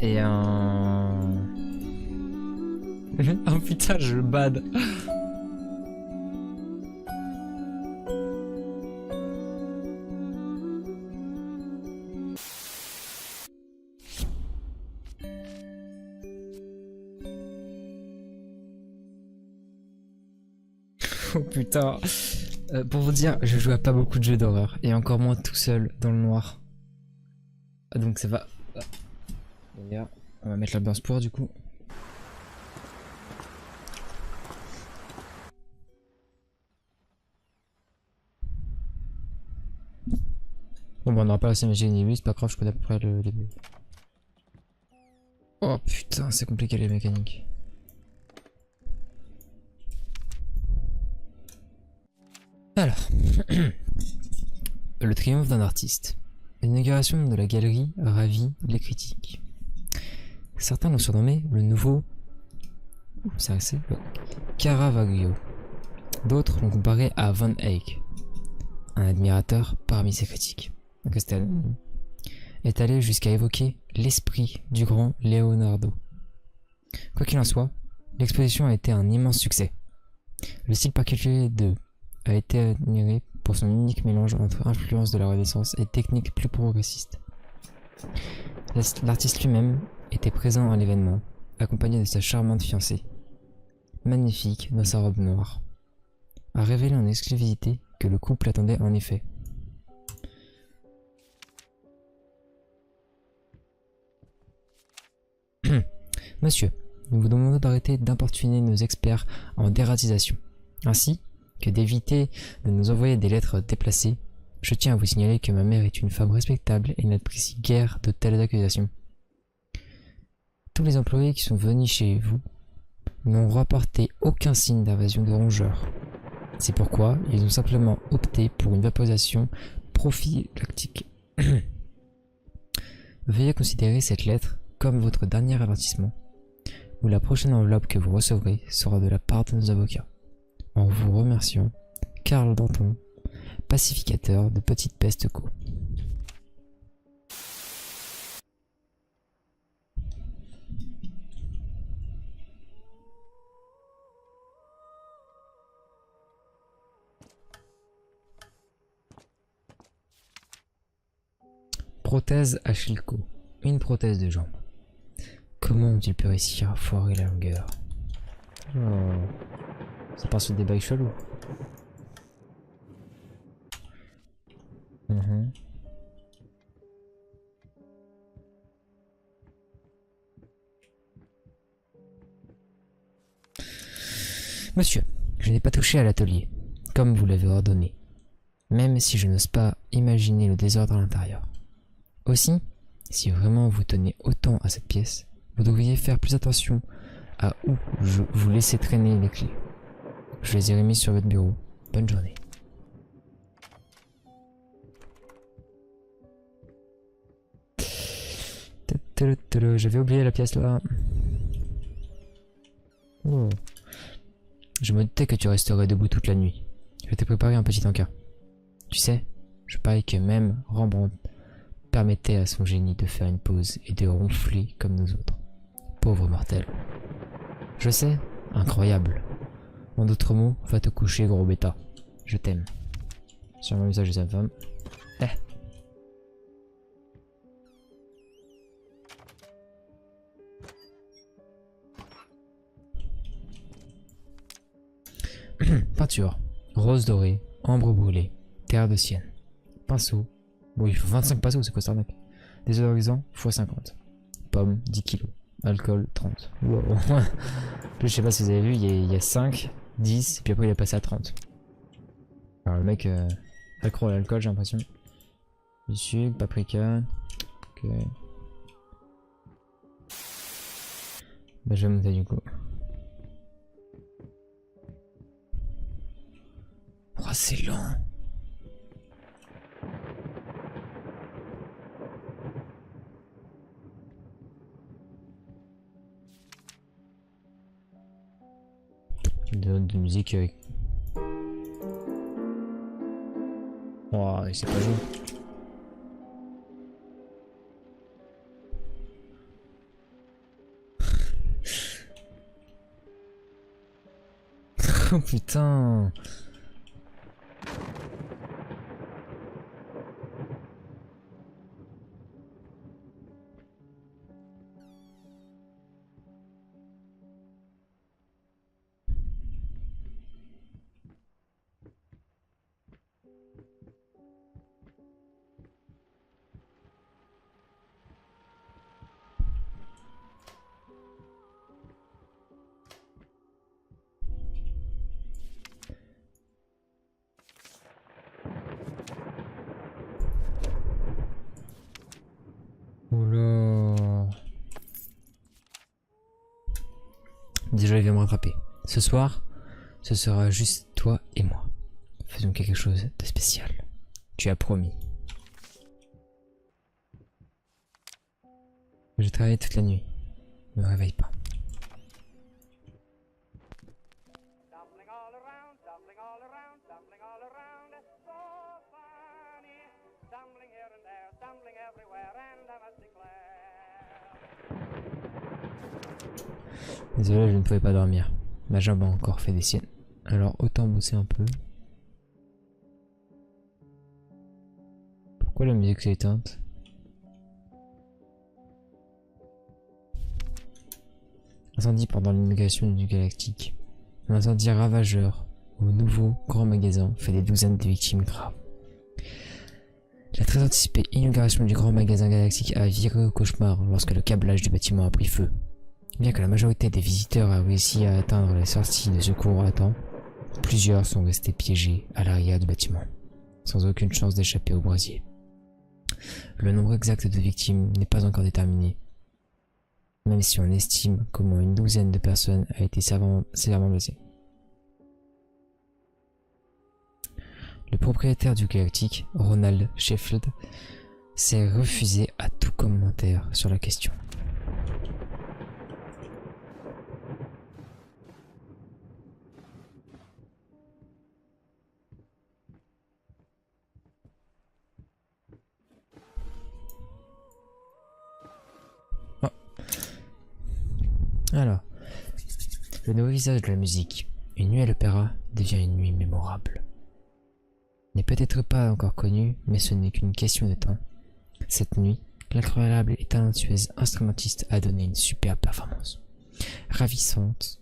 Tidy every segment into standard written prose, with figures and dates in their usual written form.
Et un... Oh putain, je le bad. Oh putain. Pour vous dire, je joue à pas beaucoup de jeux d'horreur. Et encore moins tout seul, dans le noir. Donc ça va. D'ailleurs, on va mettre l'ambiance pour du coup. Bon bah on n'aura pas la scène début, c'est pas grave, je connais à peu près le début. Oh putain, c'est compliqué les mécaniques. Alors, le triomphe d'un artiste. L'inauguration de la galerie ravit les critiques. Certains l'ont surnommé le nouveau Caravaggio. D'autres l'ont comparé à Van Eyck. Un admirateur parmi ses critiques, est allé jusqu'à évoquer l'esprit du grand Leonardo. Quoi qu'il en soit, l'exposition a été un immense succès. Le style particulier a été admiré pour son unique mélange entre influence de la Renaissance et techniques plus progressistes. L'artiste lui-même était présent à l'événement, accompagné de sa charmante fiancée, magnifique dans sa robe noire, a révélé en exclusivité que le couple attendait en effet. Monsieur, nous vous demandons d'arrêter d'importuner nos experts en dératisation, ainsi que d'éviter de nous envoyer des lettres déplacées. Je tiens à vous signaler que ma mère est une femme respectable et n'apprécie guère de telles accusations. Tous les employés qui sont venus chez vous n'ont rapporté aucun signe d'invasion de rongeurs. C'est pourquoi ils ont simplement opté pour une vaporisation prophylactique. Veuillez considérer cette lettre comme votre dernier avertissement, ou la prochaine enveloppe que vous recevrez sera de la part de nos avocats. En vous remerciant, Karl Danton, pacificateur de Petite Peste Co. Prothèse Achilco. Une prothèse de jambe. Comment ont-ils pu réussir à foirer la longueur? Oh. Ça part sur des bails chelous. Monsieur, je n'ai pas touché à l'atelier, comme vous l'avez ordonné, même si je n'ose pas imaginer le désordre à l'intérieur. Aussi, si vraiment vous tenez autant à cette pièce, vous devriez faire plus attention à où vous laissez traîner les clés. Je les ai remises sur votre bureau. Bonne journée. J'avais oublié la pièce là. Oh. Je me doutais que tu resterais debout toute la nuit. Je vais te préparer un petit encas. Tu sais, je parie que même Rembrandt permettait à son génie de faire une pause et de ronfler comme nous autres. Pauvre mortel. Je sais, incroyable. En d'autres mots, va te coucher, gros bêta. Je t'aime. Sur mon message de sa femme. Peinture. Rose dorée, ambre brûlée, terre de sienne. Pinceau. Bon, il faut 25 pinceaux, c'est quoi ça, mec? Désodorisant x 50. Pomme, 10 kg. Alcool, 30. Wow. Je sais pas si vous avez vu, il y a 5, 10, et puis après il est passé à 30. Alors le mec, accro à l'alcool, j'ai l'impression. Du sucre, paprika. Ok. Bah, je vais monter du coup. Oh, c'est lent. De musique avec. Oh, il s'est pas joué. Oh putain. Oula. Déjà, il vient me rattraper. Ce soir, ce sera juste toi et moi. Faisons quelque chose de spécial. Tu as promis. Je travaille toute la nuit. Ne me réveille pas. Désolé, je ne pouvais pas dormir. Ma jambe a encore fait des siennes. Alors autant bosser un peu. Pourquoi la musique s'est éteinte? Incendie pendant l'immigration du galactique. Un incendie ravageur au nouveau grand magasin fait des douzaines de victimes graves. La très anticipée inauguration du grand magasin galactique a viré au cauchemar lorsque le câblage du bâtiment a pris feu. Bien que la majorité des visiteurs a réussi à atteindre les sorties de secours à temps, plusieurs sont restés piégés à l'arrière du bâtiment, sans aucune chance d'échapper au brasier. Le nombre exact de victimes n'est pas encore déterminé, même si on estime qu'au moins une douzaine de personnes a été sévèrement blessées. Le propriétaire du Galactique, Ronald Sheffield, s'est refusé à tout commentaire sur la question. Oh. Alors, le nouveau visage de la musique. Une nuit à l'opéra devient une nuit mémorable. N'est peut-être pas encore connu, mais ce n'est qu'une question de temps. Cette nuit, l'incroyable et talentueuse instrumentiste a donné une superbe performance. Ravissante,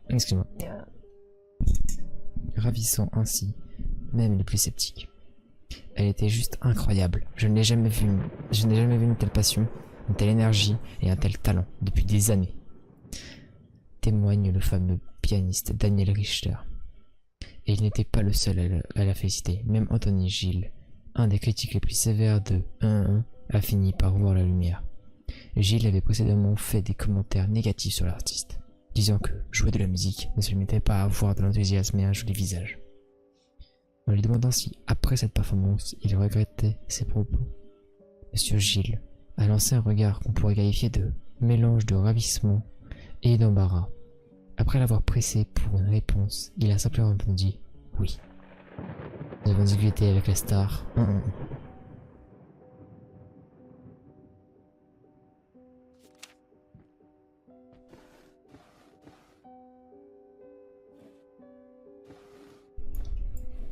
excuse-moi. Ravissant ainsi, même les plus sceptiques. Elle était juste incroyable. Je n'ai jamais vu une telle passion, une telle énergie et un tel talent depuis des années. Témoigne le fameux pianiste Daniel Richter. Et il n'était pas le seul à la féliciter. Même Anthony Gill, un des critiques les plus sévères de 1-1, a fini par voir la lumière. Gill avait précédemment fait des commentaires négatifs sur l'artiste, disant que jouer de la musique ne se limitait pas à avoir de l'enthousiasme et un joli visage. En lui demandant si, après cette performance, il regrettait ses propos, Monsieur Gill a lancé un regard qu'on pourrait qualifier de mélange de ravissement et d'embarras. Après l'avoir pressé pour une réponse, il a simplement répondu « Oui ». Nous avons discuté avec la star.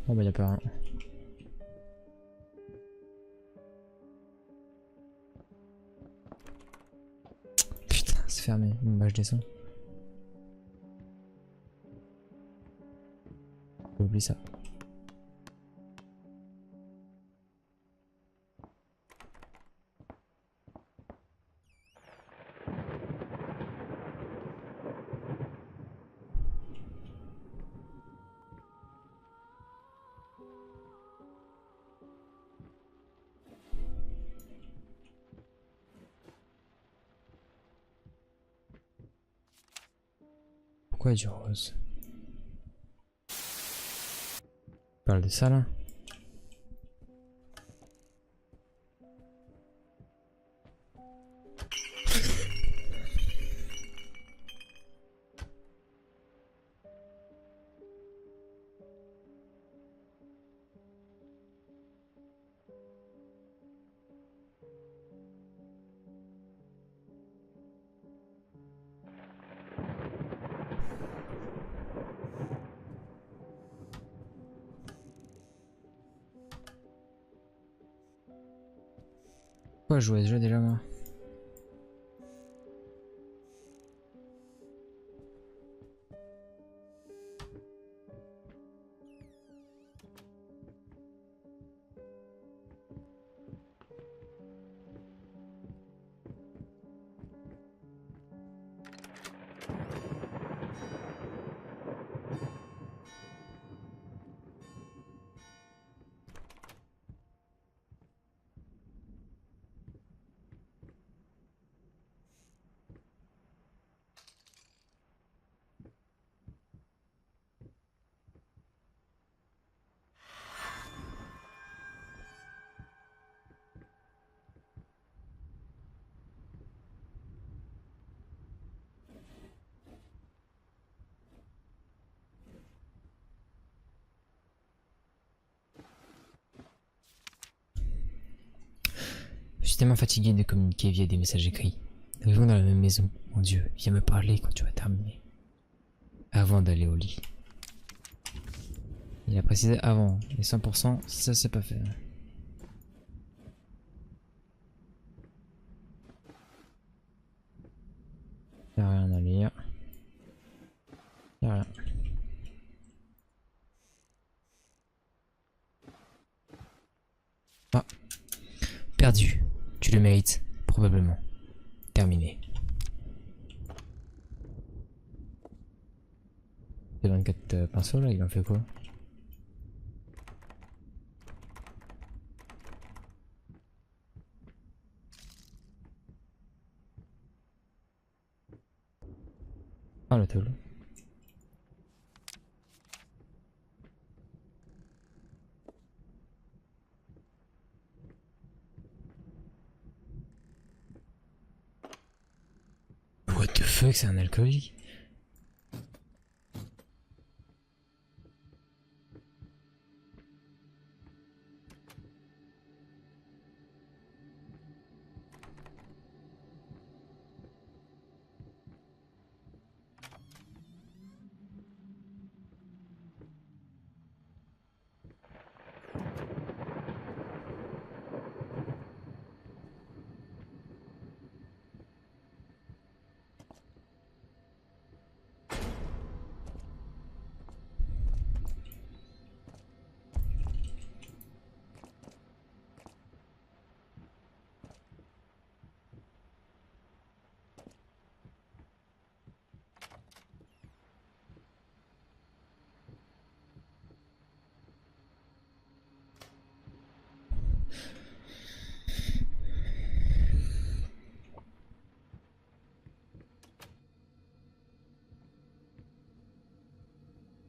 Oh bah y'a pas rien. Putain, c'est fermé. Bon bah je descends. J'oublie ça. Pourquoi du rose? On parle de ça là? Pourquoi je joue à ce jeu déjà moi? Je suis tellement fatigué de communiquer via des messages écrits. Nous vivons dans la même maison. Mon Dieu, viens me parler quand tu vas terminer. Avant d'aller au lit. Il a précisé avant. Et 100%, ça c'est pas fait. Y'a rien à lire. Y'a rien. Ah. Perdu. Tu le mérites. Probablement. Terminé. Les 24 pinceaux là, il en fait quoi? Ah le tableau. What the fuck, c'est un alcoolique?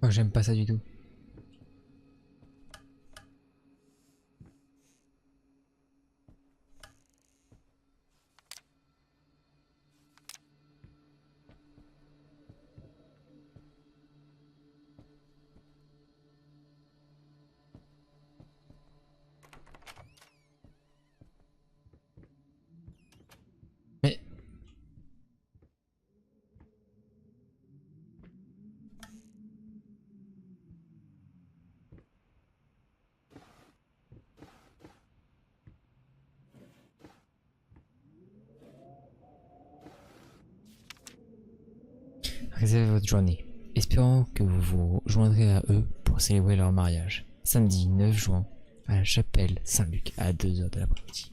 Moi j'aime pas ça du tout. Mais réservez votre journée. Espérons que vous vous joindrez à eux pour célébrer leur mariage. Samedi 9 juin à la chapelle Saint-Luc à 2 h de l'après-midi.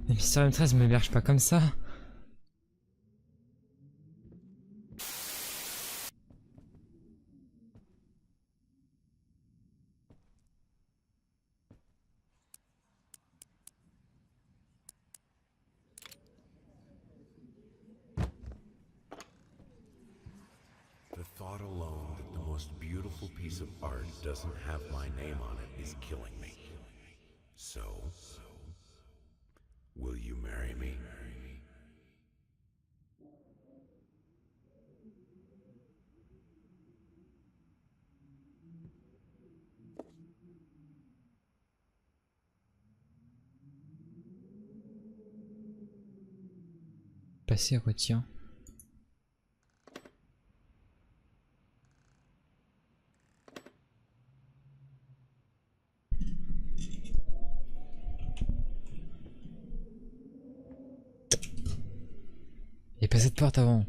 Mais Mister M13 me berge pas comme ça. The thought alone that the most beautiful piece of art doesn't have my name on it is killing me. So, marry me? Passer retient. Il y a pas cette porte avant.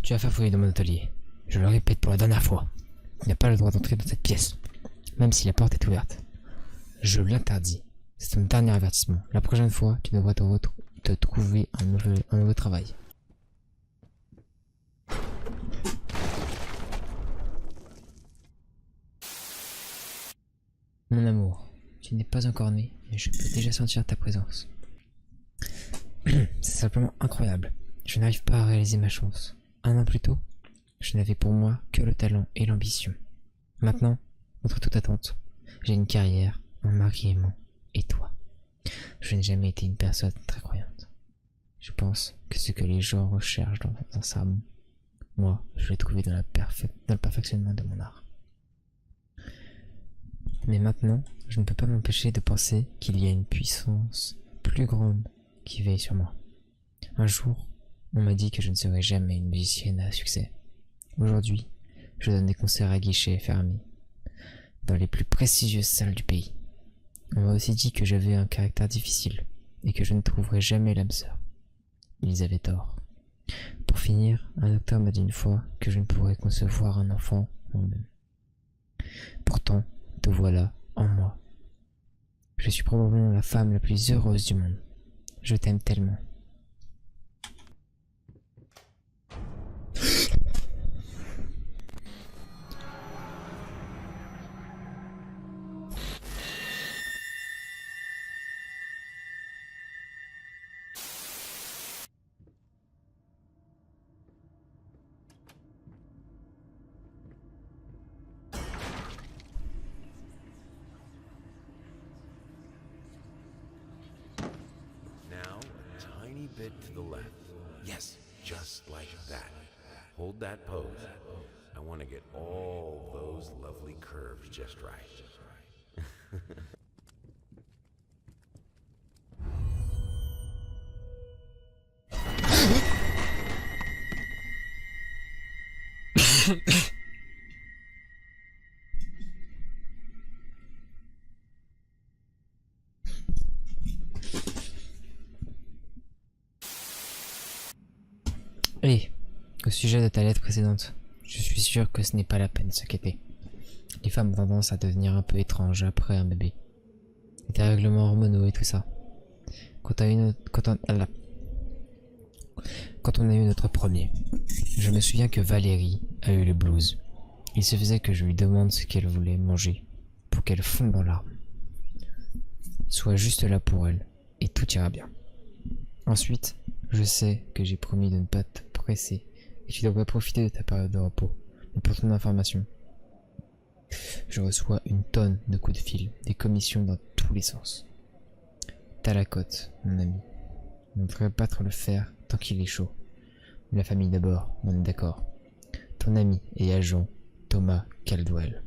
Tu vas faire fouiller dans mon atelier. Je le répète pour la dernière fois. Il n'a pas le droit d'entrer dans cette pièce, même si la porte est ouverte. Je l'interdis. C'est ton dernier avertissement. La prochaine fois, tu devras te trouver un nouveau travail. Mon amour, tu n'es pas encore né, mais je peux déjà sentir ta présence. C'est simplement incroyable. Je n'arrive pas à réaliser ma chance. 1 an plus tôt, je n'avais pour moi que le talent et l'ambition. Maintenant, contre toute attente, j'ai une carrière, un mari aimant, et toi. Je n'ai jamais été une personne très croyante. Je pense que ce que les gens recherchent dans un sermon, moi, je l'ai trouvé dans le perfectionnement de mon art. Mais maintenant, je ne peux pas m'empêcher de penser qu'il y a une puissance plus grande qui veille sur moi. Un jour, on m'a dit que je ne serais jamais une musicienne à succès. Aujourd'hui, je donne des concerts à guichets fermés, dans les plus prestigieuses salles du pays. On m'a aussi dit que j'avais un caractère difficile, et que je ne trouverais jamais l'âme sœur. Ils avaient tort. Pour finir, un docteur m'a dit une fois que je ne pourrais concevoir un enfant moi-même. Pourtant, te voilà en moi. Je suis probablement la femme la plus heureuse du monde. Je t'aime tellement. Now, a tiny bit to the left. Yes, just like that. Hold that pose. I want to get all those lovely curves just right. Et, au sujet de ta lettre précédente, je suis sûr que ce n'est pas la peine de s'inquiéter. Les femmes ont tendance à devenir un peu étranges après un bébé. Et des règlements hormonaux et tout ça. Quand on a eu notre premier, je me souviens que Valérie a eu le blues. Il se faisait que je lui demande ce qu'elle voulait manger pour qu'elle fonde en larmes. Sois juste là pour elle et tout ira bien. Ensuite, je sais que j'ai promis de ne pas te presser et tu devrais profiter de ta période de repos. Mais pour ton information, je reçois une tonne de coups de fil, des commissions dans tous les sens. T'as la cote, mon ami. On ne devrait pas trop le faire tant qu'il est chaud. La famille d'abord, on est d'accord. Ton ami et agent, Thomas Caldwell.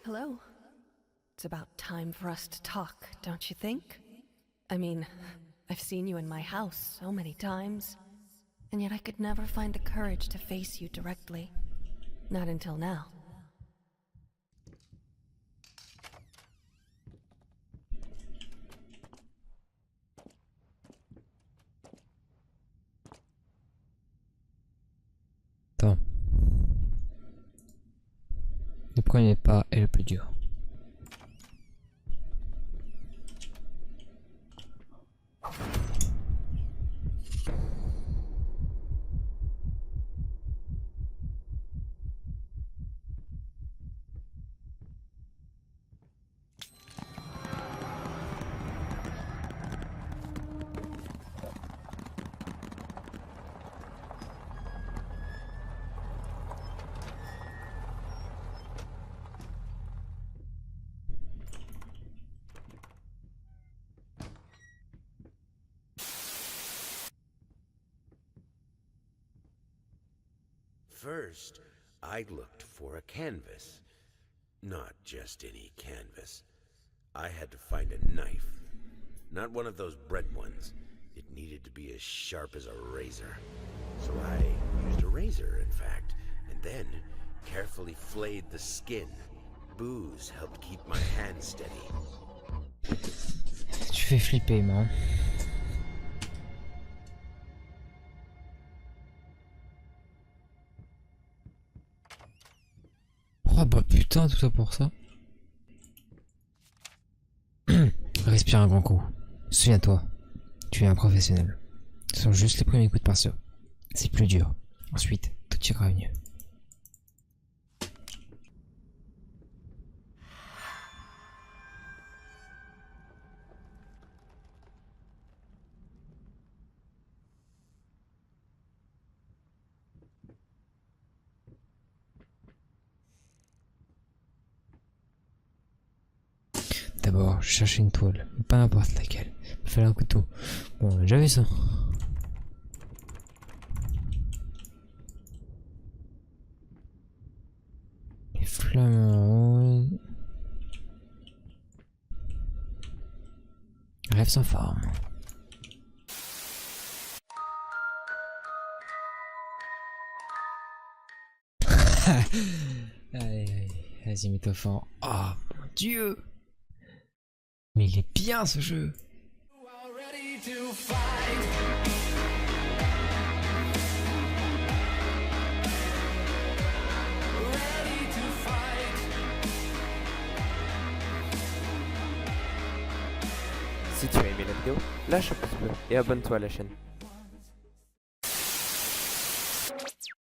Hello. It's about time for us to talk, don't you think? I mean, I've seen you in my house so many times, and yet I could never find the courage to face you directly. Not until now. Attends. Le premier pas est le plus dur. first, I looked for a canvas. Not just any canvas. I had to find a knife. Not one of those bread ones. It needed to be as sharp as a razor. So I used a razor, in fact, and then carefully flayed the skin. Booze helped keep my hand steady. Tu fais flipper, man. Oh bah putain, tout ça pour ça. Respire un grand coup. Souviens-toi, tu es un professionnel. Ce sont juste les premiers coups de pinceau. C'est plus dur. Ensuite, tout ira mieux. D'abord, je cherchais une toile, mais pas n'importe laquelle. Il me fallait un couteau. Bon, on a déjà vu ça. Les flamants roses. Rêve sans forme. Allez, vas-y, mets-toi fort. Oh mon dieu! Mais il est bien ce jeu. Si tu as aimé la vidéo, lâche un pouce bleu et abonne-toi à la chaîne.